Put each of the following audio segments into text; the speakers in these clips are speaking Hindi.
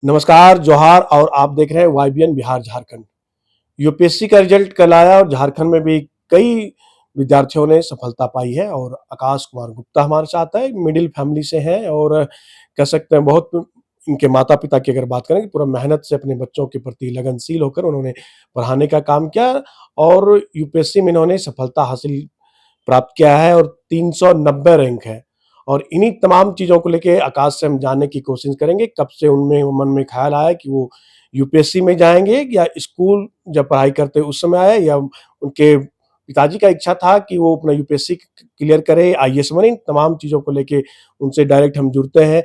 नमस्कार, जोहार और आप देख रहे हैं वाईबीएन बिहार झारखंड। यूपीएससी का रिजल्ट कल आया और झारखंड में भी कई विद्यार्थियों ने सफलता पाई है और आकाश कुमार गुप्ता हमारे साथ है, मिडिल फैमिली से हैं और कह सकते हैं बहुत इनके माता-पिता की अगर बात करें कि पूरा मेहनत से अपने बच्चों के प्रति लगनशील होकर उन्होंने पढ़ाने का काम किया और यूपीएससी में इन्होंने सफलता हासिल प्राप्त किया है और 390 रैंक है। और इन्हीं तमाम चीज़ों को लेके आकाश से हम जानने की कोशिश करेंगे, कब से उनमें मन में ख़्याल आया कि वो यूपीएससी में जाएँगे या स्कूल जब पढ़ाई करते उस समय आया या उनके पिताजी का इच्छा था कि वो अपना यूपीएससी क्लियर करे, आईएएस बने, इन तमाम चीज़ों को लेके उनसे डायरेक्ट हम जुड़ते हैं।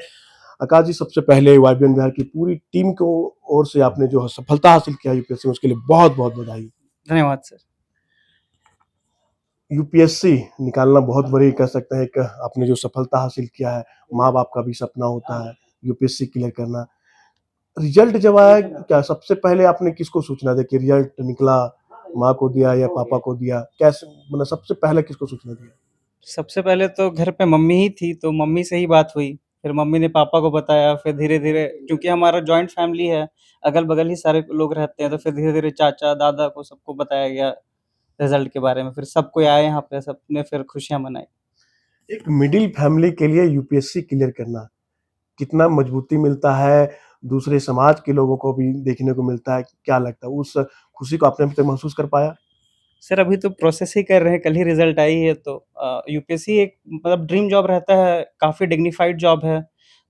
आकाश जी, सबसे पहले वाईबीएन बिहार की पूरी टीम को ओर से आपने जो सफलता हासिल किया यूपीएससी में उसके लिए बहुत-बहुत बधाई। धन्यवाद सर। यूपीएससी निकालना बहुत बड़ी कह सकते हैं एक आपने जो सफलता हासिल किया है, माँ-बाप का भी सपना होता है यूपीएससी क्लियर करना। रिजल्ट जब आया क्या सबसे पहले आपने किसको सूचना दी कि रिजल्ट निकला, माँ को दिया या पापा को दिया? कैसे मतलब सबसे पहले किसको सूचना दिया? सबसे पहले तो घर पे मम्मी ही थी, तो मम्मी से ही बात हुई। फिर मम्मी ने पापा को बताया, फिर धीरे-धीरे क्योंकि हमारा जॉइंट फैमिली है, अगल-बगल ही सारे लोग रहते हैं, तो फिर धीरे-धीरे चाचा, दादा को सबको बताया गया रिज़ल्ट के बारे में। फिर सब कोई आए यहाँ पे, सबने फिर खुशियाँ मनाई। एक मिडिल फैमिली के लिए यूपीएससी क्लियर करना कितना मजबूती मिलता है, दूसरे समाज के लोगों को भी देखने को मिलता है, क्या लगता है? उस खुशी को आपने अभी तक महसूस कर पाया? सर अभी तो प्रोसेस ही कर रहे हैं, कल ही रिज़ल्ट आई है तो यूपीएससी एक मतलब ड्रीम जॉब रहता है, काफ़ी डिग्निफाइड जॉब है।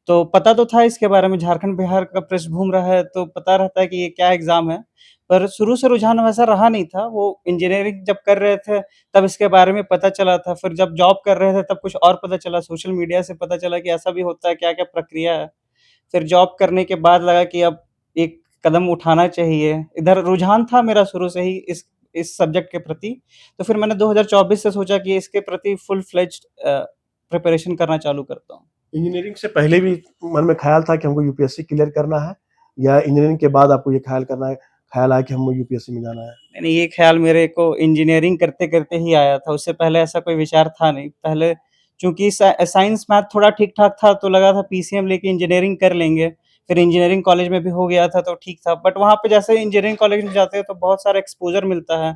तो पता तो था इसके बारे में, झारखंड-बिहार का पृष्ठभूमि रहा है, तो पता रहता है कि ये क्या एग्ज़ाम है। पर शुरू से रुझान वैसा रहा नहीं था, वो इंजीनियरिंग जब कर रहे थे, तब इसके बारे में पता चला था। फिर जब जॉब कर रहे थे, तब कुछ और पता चला, सोशल मीडिया से पता चला कि ऐसा भी होता है, क्या-क्या प्रक्रिया है। फिर जॉब करने के बाद लगा कि अब एक कदम उठाना चाहिए। इधर रुझान था मेरा शुरू से ही इस सब्जेक्ट के प्रति, तो फिर मैंने 2024 से सोचा कि इसके प्रति फुल फ्लेज्ड प्रिपरेशन करना चालू करता हूँ। इंजीनियरिंग से पहले भी मन में ख़्याल था कि हमको यूपीएससी क्लियर करना है या इंजीनियरिंग के बाद आपको ये ख़्याल आया कि हमको यूपीएससी में जाना है? नहीं, नहीं, ये ख़्याल मेरे को इंजीनियरिंग करते-करते ही आया था, उससे पहले ऐसा कोई विचार था नहीं। पहले चूँकि साइंस मैथ थोड़ा ठीक-ठाक था, तो लगा था पीसीएम लेके इंजीनियरिंग कर लेंगे। फिर इंजीनियरिंग कॉलेज में भी हो गया था, तो ठीक था। बट वहाँ पे जैसे इंजीनियरिंग कॉलेज में जाते हैं, तो बहुत सारा एक्सपोज़र मिलता है।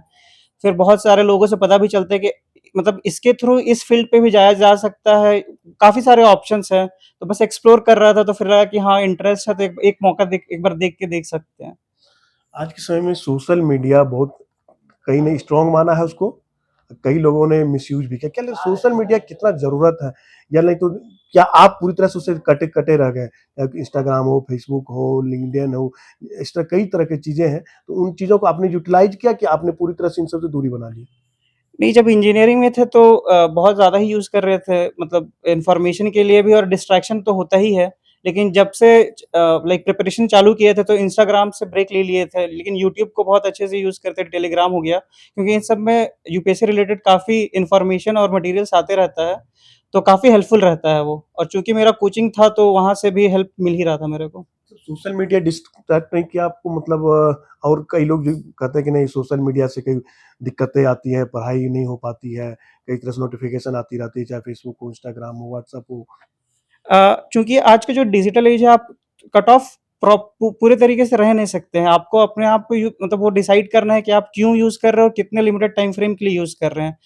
फिर बहुत सारे लोगों से पता भी चलता है कि मतलब इसके थ्रू इस फ़ील्ड पे भी जाया जा सकता है, काफ़ी सारे ऑप्शंस हैं। तो बस एक्सप्लोर कर रहा था, तो फिर लगा कि हाँ, इंटरेस्ट है, तो एक एक मौका एक बार देख के देख सकते हैं। आज के समय में सोशल मीडिया बहुत कहीं ने स्ट्रॉन्ग माना है उसको, कई लोगों ने मिसयूज़ भी किया। क्या लगता है सोशल मीडिया कितना ज़रूरत है? या नहीं तो क्या आप पूरी तरह से उससे कटे-कटे रह गए? इंस्टाग्राम हो, फेसबुक हो, लिंक्डइन हो, इस तरह कई तरह की चीज़ें हैं, तो उन चीज़ों को आपने यूटिलाइज़ किया कि आपने पूरी तरह से इन सब से दूरी बना ली? नहीं, जब इंजीनियरिंग में थे तो बहुत ज़्यादा ही यूज़ कर रहे थे मतलब इन्फॉर्मेशन के लिए भी और डिस्ट्रैक्शन तो होता ही है। लेकिन जब से लाइक प्रिपरेशन चालू किए थे तो इंस्टाग्राम से ब्रेक ले लिए थे, लेकिन यूट्यूब को बहुत अच्छे से यूज़ करते थे, टेलीग्राम हो गया, क्योंकि इन सब में यूपीएससी रिलेटेड काफ़ी इन्फॉर्मेशन और मटेरियल्स आते रहता है, तो काफ़ी हेल्पफुल रहता है वो। और चूँकि मेरा कोचिंग था तो वहाँ से भी हेल्प मिल ही रहा था मेरे को। तो सोशल मीडिया डिस्ट्रैक्ट नहीं किया आपको मतलब और कई लोग जो कहते हैं कि नहीं सोशल मीडिया से कई दिक्कतें आती हैं, पढ़ाई नहीं हो पाती है, कई तरह से नोटिफ़िकेशन आती रहती है, चाहे फ़ेसबुक हो, इंस्टाग्राम हो, व्हाट्सएप हो। चूँकि आज का जो डिजिटल एज है आप कट ऑफ पूरे तरीके से रह नहीं सकते हैं। आपको अपने आप को मतलब वो डिसाइड करना है कि आप क्यों यूज़ कर रहे हो, कितने लिमिटेड टाइम फ्रेम के लिए यूज़ कर रहे हैं।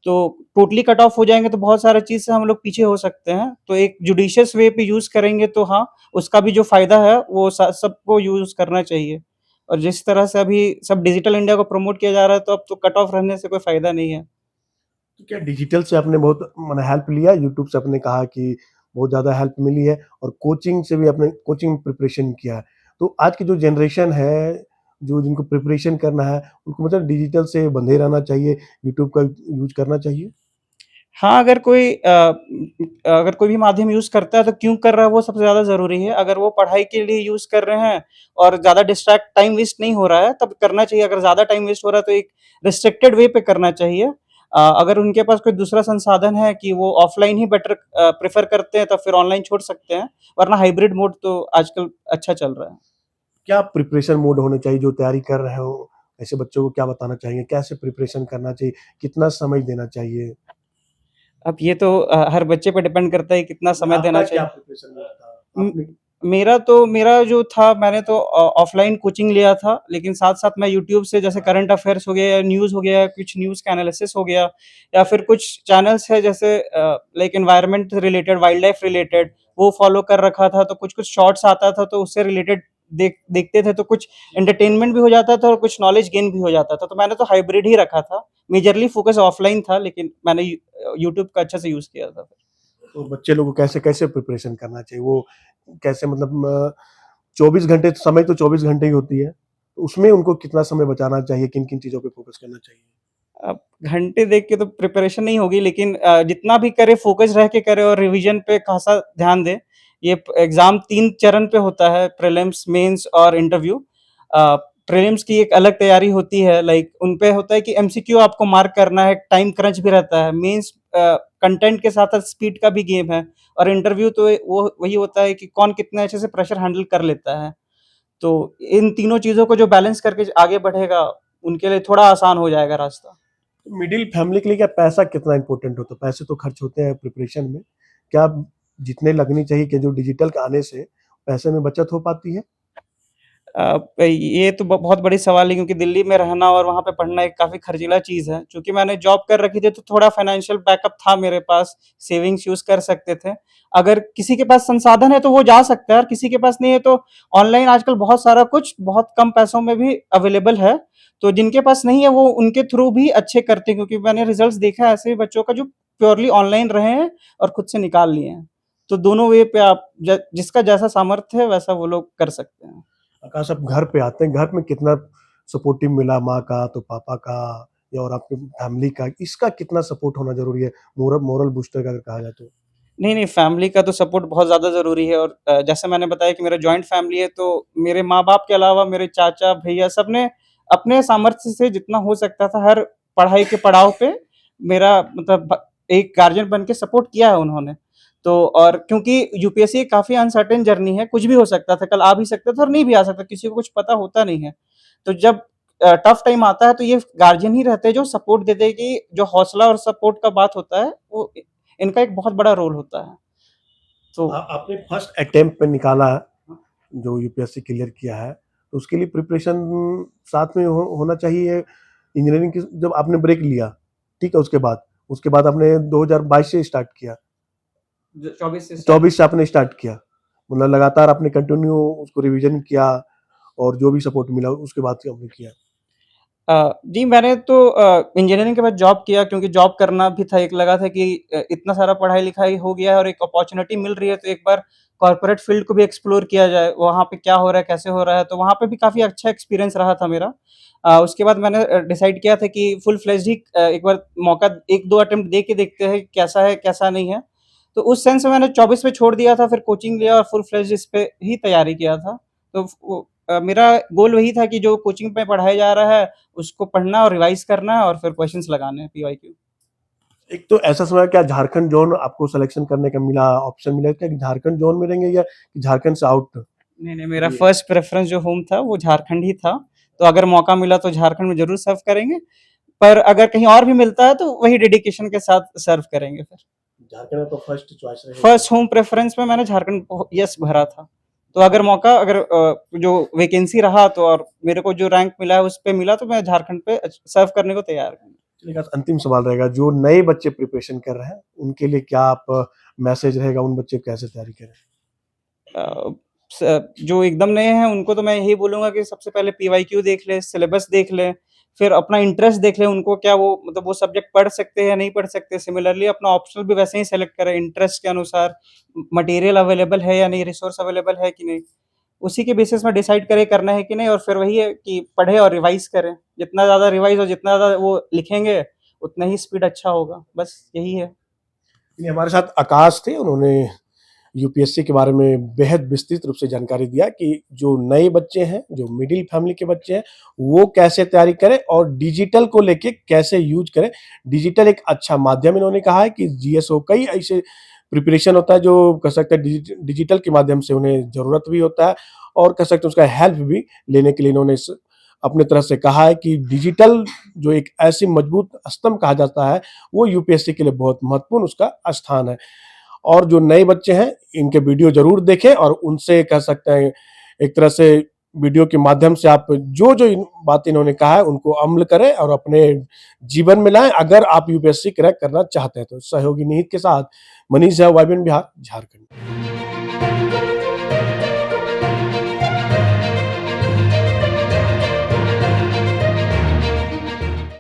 तो टोटली कट ऑफ हो जाएँगे तो बहुत सारी चीज़ से हम लोग पीछे हो सकते हैं। तो एक जुडिशियस वे पे यूज़ करेंगे तो हाँ, उसका भी जो फ़ायदा है वो सबको यूज़ करना चाहिए। और जिस तरह से अभी सब डिजिटल इंडिया को प्रमोट किया जा रहा है तो अब तो कट ऑफ रहने से कोई फ़ायदा नहीं है। तो क्या डिजिटल से आपने बहुत माने हेल्प लिया? यूट्यूब से आपने कहा कि बहुत ज़्यादा हेल्प मिली है और कोचिंग से भी आपने कोचिंग प्रिपरेशन किया है। तो आज की जो जनरेशन है, जो जिनको प्रिपरेशन करना है, उनको मतलब डिजिटल से बंधे रहना चाहिए, यूट्यूब का यूज़ करना चाहिए? हाँ, अगर कोई भी माध्यम यूज़ करता है तो क्यों कर रहा है वो सबसे ज़्यादा ज़रूरी है। अगर वो पढ़ाई के लिए यूज़ कर रहे हैं और ज़्यादा डिस्ट्रैक्ट टाइम वेस्ट नहीं हो रहा है तब करना चाहिए। अगर ज़्यादा टाइम वेस्ट हो रहा है तो एक रिस्ट्रिक्टेड वे पे करना चाहिए। अगर उनके पास कोई दूसरा संसाधन है कि वो ऑफ़लाइन ही बेटर प्रेफ़र करते हैं तब फिर ऑनलाइन छोड़ सकते हैं, वरना हाइब्रिड मोड तो आजकल अच्छा चल रहा है। क्या प्रिपरेशन मोड होने चाहिए जो तैयारी कर रहे हो, ऐसे बच्चों को क्या बताना चाहिए? कैसे प्रिपरेशन करना चाहिए? कितना समय देना चाहिए? अब ये तो हर बच्चे पे डिपेंड करता है कितना समय देना आपका क्या चाहिए। प्रिपरेशन मोड था? उम, आपने मेरा जो था, मैंने तो ऑफ़लाइन कोचिंग लिया था, लेकिन साथ-साथ मैं यूट्यूब से जैसे करंट अफ़ेयर्स हो गया या न्यूज़ हो गया, कुछ न्यूज़ का एनालिसिस हो गया, या फिर कुछ चैनल्स है जैसे like environment related, wild life related, वो फ़ॉलो कर रखा था, तो कुछ-कुछ शॉर्ट्स आता था, तो उससे रिलेटेड देखते थे, तो कुछ एंटरटेनमेंट भी हो जाता था और कुछ नॉलेज गेन भी हो जाता था। तो मैंने तो हाइब्रिड ही रखा था। मेजरली फ़ोकस ऑफ़लाइन था, लेकिन मैंने यूट्यूब का अच्छे से यूज़ किया था। तो बच्चे लोगों को कैसे-कैसे प्रिपरेशन करना चाहिए? वो कैसे मतलब 24 घंटे समय तो 24 घंटे ही होती है। तो उसमें उनको कितना समय बचाना चाहिए? किन-किन चीज़ों पे फ़ोकस करना चाहिए? अब घंटे देख के तो प्रिपरेशन नहीं होगी, लेकिन जितना भी करे फ़ोकस रह के करे और रिवीजन पे खासा ध्यान दें। ये प एग्ज़ाम 3 चरण पे होता है, प्रीलिम्स, मेंस और इंटरव्यू। प्रीलिम्स की एक अलग तैयारी होती है, लाइक उन पे होता है कि एमसीक्यू आपको मार्क करना है, टाइम क्रंच भी रहता है। मेंस कंटेंट के साथ-साथ स्पीड का भी गेम है, और इंटरव्यू तो वो वही होता है कि कौन कितने अच्छे से प्रेशर हैंडल कर लेता है। तो इन तीनों चीज़ों को जो बैलेंस करके आगे बढ़ेगा, उनके लिए थोड़ा आसान हो जाएगा रास्ता। मिडिल फैमिली के लिए क्या पैसा कितना इम्पोर्टेंट होता है? पैसे तो खर्च होते हैं प्रिपरेशन में। क्या जितने लगनी चाहिए कि जो डिजिटल के आने से पैसे में बचत हो पाती है? ये तो बहुत बड़ी सवाल है, क्योंकि दिल्ली में रहना और वहाँ पे पढ़ना एक काफ़ी खर्चीला चीज़ है। चूँकि मैंने जॉब कर रखी थी, तो थोड़ा फाइनेंशियल बैकअप था मेरे पास, सेविंग्स यूज़ कर सकते थे। अगर किसी के पास संसाधन है तो वो जा सकता है, और किसी के पास नहीं है तो ऑनलाइन आजकल बहुत सारा कुछ बहुत कम पैसों में भी अवेलेबल है। तो जिनके पास नहीं है, वो उनके थ्रू भी अच्छे करते हैं, क्योंकि मैंने रिज़ल्ट्स देखा है ऐसे बच्चों का जो प्योरली ऑनलाइन रहे हैं और खुद से निकाल लिए हैं। तो दोनों वे पे आप जिसका जैसा सामर्थ्य है वैसा वो लोग कर सकते हैं। आकाश आप घर पे आते हैं, घर में कितना सपोर्टिव मिला माँ का, तो पापा का या और आपकी फैमिली का, इसका कितना सपोर्ट होना ज़रूरी है? मोरल बूस्टर का अगर कहा जाए तो? नहीं, नहीं, फैमिली का तो सपोर्ट बहुत ज़्यादा ज़रूरी है, और जैसे मैंने बताया कि मेरा जॉइंट फैमिली है, तो मेरे माँ-बाप के अलावा मेरे चाचा, भैया सबने अपने सामर्थ्य से जितना हो सकता था हर पढ़ाई के पड़ाव पे मेरा मतलब एक गार्डियन बन के सपोर्ट किया है उन्होंने। तो और क्योंकि यूपीएससी काफ़ी अनसर्टेन जर्नी है, कुछ भी हो सकता था, कल आ भी सकता था और नहीं भी आ सकता, किसी को कुछ पता होता नहीं है। तो जब टफ टाइम आता है, तो ये गार्डियन ही रहते हैं जो सपोर्ट देते हैं, कि जो हौसला और सपोर्ट का बात होता है, वो इनका एक बहुत बड़ा रोल होता है। तो आपने फर्स्ट अटेम्प्ट में निकाला जो यूपीएससी क्लियर किया है, तो उसके लिए प्रिपरेशन साथ में होना चाहिए। इंजीनियरिंग की जब आपने ब्रेक लिया, ठीक है, उसके बाद आपने 2022 से स्टार्ट किया, ज 24 से स्टार्ट 24 से आपने स्टार्ट किया, मतलब लगातार आपने कंटिन्यू उसको रिवीजन किया और जो भी सपोर्ट मिला उसके बाद से आपने किया। जी, मैंने तो इंजीनियरिंग के बाद जॉब किया, क्योंकि जॉब करना भी था। एक लगा था कि इतना सारा पढ़ाई-लिखाई हो गया है और एक अपॉर्च्युनिटी मिल रही है, तो एक बार कॉर्पोरेट फ़ील्ड को भी एक्सप्लोर किया जाए, वहाँ पे क्या हो रहा है, कैसे हो रहा है, तो वहाँ पे भी काफ़ी अच्छा एक्सपीरियंस रहा था मेरा। उसके बाद मैंने डिसाइड किया था कि फुल फ्लेज्ड ही एक बार मौका 1-2 अटेम्प्ट दे के देखते हैं, कैसा है, कैसा नहीं है। तो उस सेंस में मैंने 24 में छोड़ दिया था, फिर कोचिंग लिया और फुल फ्लेज्ड इस पे ही तैयारी किया था। तो मेरा गोल वही था कि जो कोचिंग में पढ़ाया जा रहा है, उसको पढ़ना और रिवाइज़ करना है और फिर क्वेश्चंस लगाने हैं पीवाईक्यू। एक तो ऐसा समय क्या झारखंड ज़ोन आपको सिलेक्शन करने का मिला, ऑप्शन मिला क्या कि झारखंड ज़ोन में रहेंगे या झारखंड से आउट? नहीं, नहीं, मेरा जी। फर्स्ट प्रेफ़रेंस जो होम था वो झारखंड ही था। तो अगर मौका मिला तो झारखंड में ज़रूर सर्व करेंगे, पर अगर कहीं और भी मिलता है तो वही डेडिकेशन के साथ सर्व करेंगे फिर। झारखंड में तो फर्स्ट चॉइस रहेगा। फर्स्ट होम प्रेफ़रेंस में मैंने झारखंड को यस भरा था। तो अगर मौका अगर जो वैकेंसी रहा तो और मेरे को जो रैंक मिला है उस पे मिला, तो मैं झारखंड पे सर्व करने को तैयार हूँ। चलिए एक अंतिम सवाल रहेगा, जो नए बच्चे प्रिपरेशन कर रहे हैं, उनके लिए क्या आप मैसेज रहेगा, उन बच्चे कैसे तैयारी करें? अ, जो एकदम नए हैं उनको तो मैं यही बोलूँगा कि सबसे पहले पीवाईक्यू देख लें, सिलेबस देख लें, फिर अपना इंटरेस्ट देख लें, उनको क्या वो मतलब वो सब्जेक्ट पढ़ सकते हैं या नहीं पढ़ सकते। सिमिलरली अपना ऑप्शनल भी वैसे ही सेलेक्ट करें, इंटरेस्ट के अनुसार मटेरियल अवेलेबल है या नहीं, रिसोर्स अवेलेबल है कि नहीं। उसी के बेसिस में डिसाइड करें करना है कि नहीं, और फिर वही है कि पढ़ें और रिवाइज़ करें। जितना ज़्यादा रिवाइज़ और जितना ज़्यादा वो लिखेंगे, उतना ही स्पीड अच्छा होगा। बस यही है। ये हमारे साथ आकाश थे, उन्होंने यूपीएससी के बारे में बेहद विस्तृत रूप से जानकारी दिया कि जो नए बच्चे हैं, जो मिडिल फैमिली के बच्चे हैं, वो कैसे तैयारी करें और डिजिटल को लेके कैसे यूज़ करें। डिजिटल एक अच्छा माध्यम इन्होंने कहा है कि जीएसओ कई ऐसे प्रिपरेशन होता है जो कह सकते हैं डिजिटल के माध्यम से उन्हें ज़रूरत भी होता है और कह सकते हैं उसका हेल्प भी लेने के लिए इन्होंने अपने तरफ से कहा है कि डिजिटल जो एक ऐसी मजबूत स्तंभ कहा जाता है, वो यूपीएससी के लिए बहुत महत्वपूर्ण उसका स्थान है। और जो नए बच्चे हैं इनके वीडियो ज़रूर देखें और उनसे कह सकते हैं एक तरह से वीडियो के माध्यम से आप जो इन बात इन्होंने कहा है उनको अमल करें और अपने जीवन में लाएँ अगर आप यूपीएससी क्रैक करना चाहते हैं तो। सहयोगी निहित के साथ मनीष झा, वाईबीएन बिहार, झारखंड।